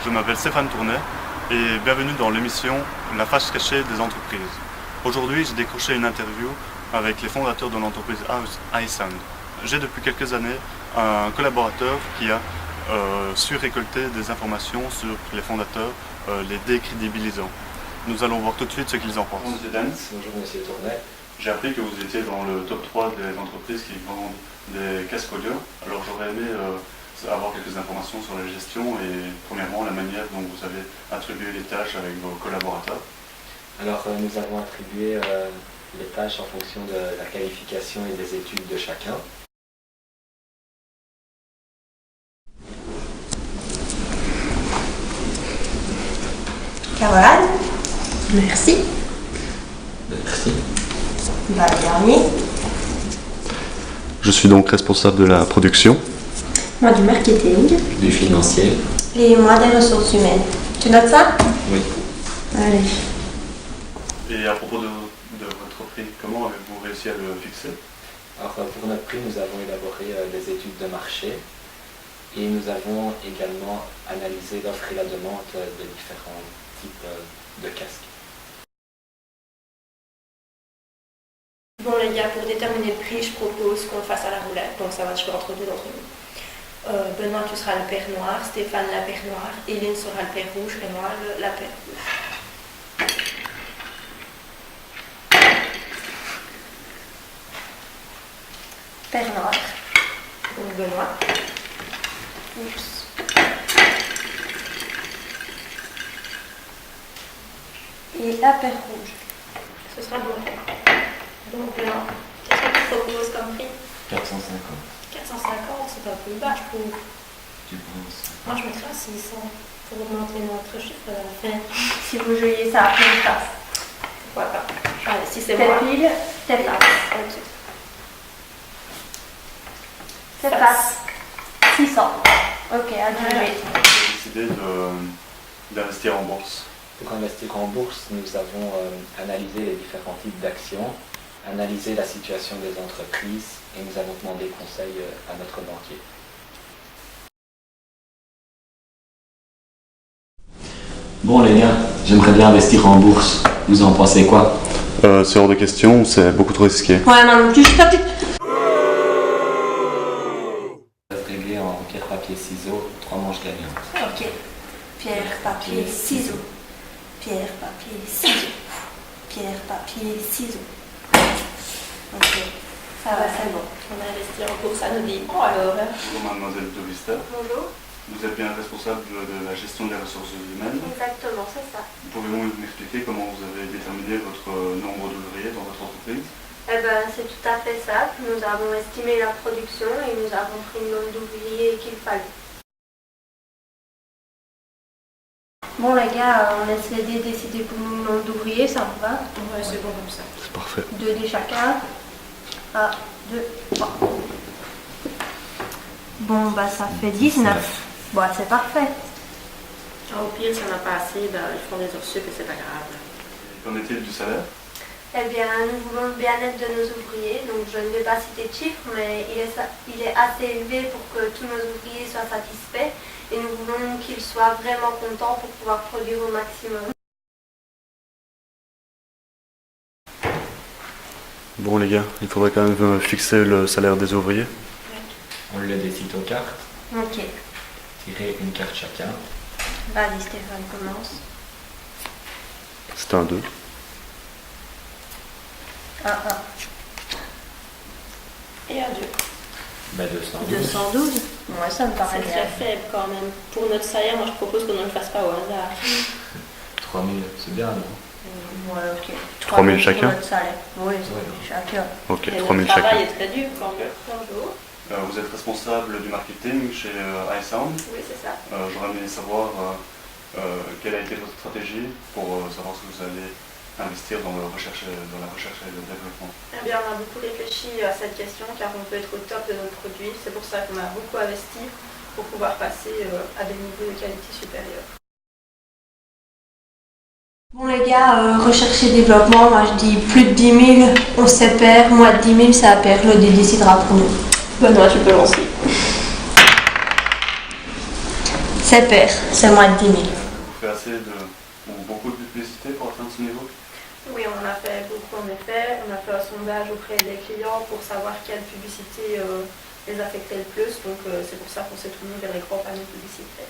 Je m'appelle Stéphane Tournet et bienvenue dans l'émission La face cachée des entreprises. Aujourd'hui, j'ai décroché une interview avec les fondateurs de l'entreprise iSound. J'ai depuis quelques années un collaborateur qui a su récolter des informations sur les fondateurs, les décrédibilisant. Nous allons voir tout de suite ce qu'ils en pensent. Bonjour Monsieur Dance. Bonjour Monsieur Tournet. J'ai appris que vous étiez dans le top 3 des entreprises qui vendent des casques audio. Alors j'aurais aimé avoir quelques informations sur la gestion et premièrement la manière dont vous avez attribué les tâches avec vos collaborateurs. Alors nous avons attribué les tâches en fonction de la qualification et des études de chacun. Camarade, merci. Merci. Dernier. Je suis donc responsable de la production. Moi du marketing. Du financier. Et moi des ressources humaines. Tu notes ça? Oui. Allez. Et à propos de votre prix, comment avez-vous réussi à le fixer? Alors pour notre prix, nous avons élaboré des études de marché et nous avons également analysé l'offre et la demande de différents types de casques. Bon les gars, pour déterminer le prix, je propose qu'on fasse à la roulette, donc ça va se jouer entre deux d'entre nous. Benoît, tu seras le père noir, Stéphane la père noire, Hélène sera le père rouge et moi la père rouge. Père noir. Donc Benoît. Oups. Et la paire rouge. Ce sera bon. Donc Benoît, qu'est-ce que tu proposes comme prix? 450. 450, c'est un peu bas, je trouve. Tu penses? Moi, je mettrais à 600 pour augmenter notre chiffre d'affaires. Si vous jouiez ça à pleine face. Pourquoi pas? Allez, si c'est moi. Tête pile, tête face. Ok. Tête face. 600. Ok, à jouer. J'ai décidé d'investir en bourse. Pour investir en bourse, nous avons analysé les différents types d'actions, analysé la situation des entreprises et nous avons demandé conseil à notre banquier. Bon les gars, j'aimerais bien investir en bourse. Vous en pensez quoi? C'est hors de question, c'est beaucoup trop risqué. Ouais, non, plus juste la petite. Réglé en pierre, papier, ciseaux, 3 manches gagnantes. Ok. Pierre, papier, ciseaux. Pierre, papier, ciseaux. Pierre, papier, ciseaux. Ok. Ça va, c'est bon. On a investi en bourse à nos dépens alors. Bonjour mademoiselle de Vista. Bonjour. Vous êtes bien responsable de la gestion des ressources humaines. Exactement, c'est ça. Pouvez-vous m'expliquer comment vous avez déterminé votre nombre d'ouvriers dans votre entreprise? Eh ben, c'est tout à fait simple. Nous avons estimé la production et nous avons pris le nombre d'ouvriers qu'il fallait. Bon les gars, on laisse les dés décider pour nous le nombre d'ouvriers, ça vous va? Ouais, c'est bon comme ça. C'est parfait. 2 dés chacun. 1, 2, 3. Bon, bah ça fait 19. Bon, c'est parfait. Au pire, si on n'a pas assez, ben, ils font des heures sup et c'est pas grave. Qu'en est-il du salaire? Eh bien, nous voulons le bien-être de nos ouvriers, donc je ne vais pas citer de chiffres, mais il est assez élevé pour que tous nos ouvriers soient satisfaits et nous voulons qu'ils soient vraiment contents pour pouvoir produire au maximum. Bon les gars, il faudrait quand même fixer le salaire des ouvriers. On le décide aux cartes, Ok. tirer une carte chacun. Vas-y Stéphane, commence. C'est un 2. 1, 1. Et à 2. Ben 212. 212. Moi, ça me paraît C'est bien. très faible quand même. Pour notre salaire, moi je propose qu'on ne le fasse pas au hasard. 3000, c'est bien, non? Ouais, ok. 3000 chacun? Pour notre salaire. Oui, 3000 chacun. Ok, Et 3000 notre travail chacun. est très dur quand même. Bonjour. Vous êtes responsable du marketing chez iSound. Oui, c'est ça. J'aurais aimé savoir quelle a été votre stratégie pour savoir si vous allez investir dans la recherche et le développement. Eh bien, on a beaucoup réfléchi à cette question car on peut être au top de nos produits. C'est pour ça qu'on a beaucoup investi pour pouvoir passer à des niveaux de qualité supérieurs. Bon les gars, recherche et développement, moi je dis plus de 10 000, on sait perdre, moins de 10 000 c'est à perdre, Claude décidera pour nous. Benoît, tu peux lancer. C'est pair, c'est moins de 10 000. Vous faites assez ou beaucoup de publicité pour atteindre ce niveau? Oui, on a fait beaucoup en effet. On a fait un sondage auprès des clients pour savoir quelle publicité les affectait le plus. Donc c'est pour ça qu'on s'est tourné vers les grands panneaux publicitaires.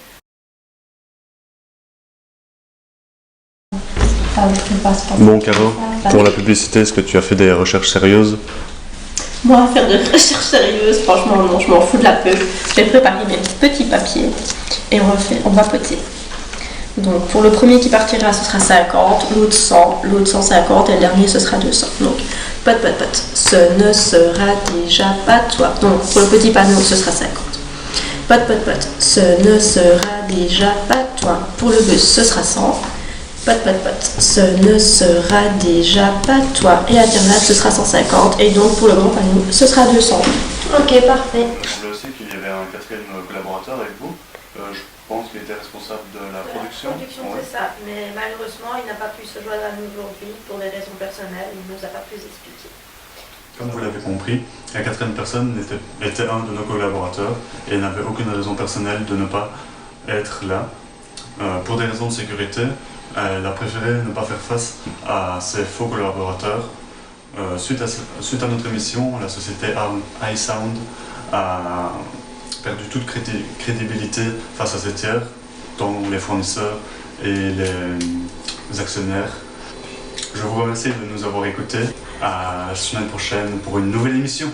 Bon, Caro, pour la publicité, est-ce que tu as fait des recherches sérieuses? Moi, faire des recherches sérieuses, franchement, non, je m'en fous de la pub. J'ai préparé mes petits papiers et on va poter. Donc, pour le premier qui partira, ce sera 50, l'autre 100, l'autre 150 et le dernier, ce sera 200. Donc, pot, ce ne sera déjà pas toi. Donc, pour le petit panneau, ce sera 50. Pot, ce ne sera déjà pas toi. Pour le bus, ce sera 100. Pot, ce ne sera déjà pas toi. Et Internet, ce sera 150. Et donc, pour le grand panneau, ce sera 200. Ok, parfait. Il semblait aussi qu'il y avait un quatrième collaborateur avec vous. Je pense qu'il était responsable de la production. La production, Ouais. c'est ça. Mais malheureusement, il n'a pas pu se joindre à nous aujourd'hui pour des raisons personnelles. Il ne nous a pas pu expliquer. Comme vous l'avez compris, la quatrième personne était un de nos collaborateurs et n'avait aucune raison personnelle de ne pas être là. Pour des raisons de sécurité, elle a préféré ne pas faire face à ses faux collaborateurs. Suite à notre émission, la société iSound a perdu toute crédibilité face à ses tiers, dont les fournisseurs et les actionnaires. Je vous remercie de nous avoir écoutés. À la semaine prochaine pour une nouvelle émission.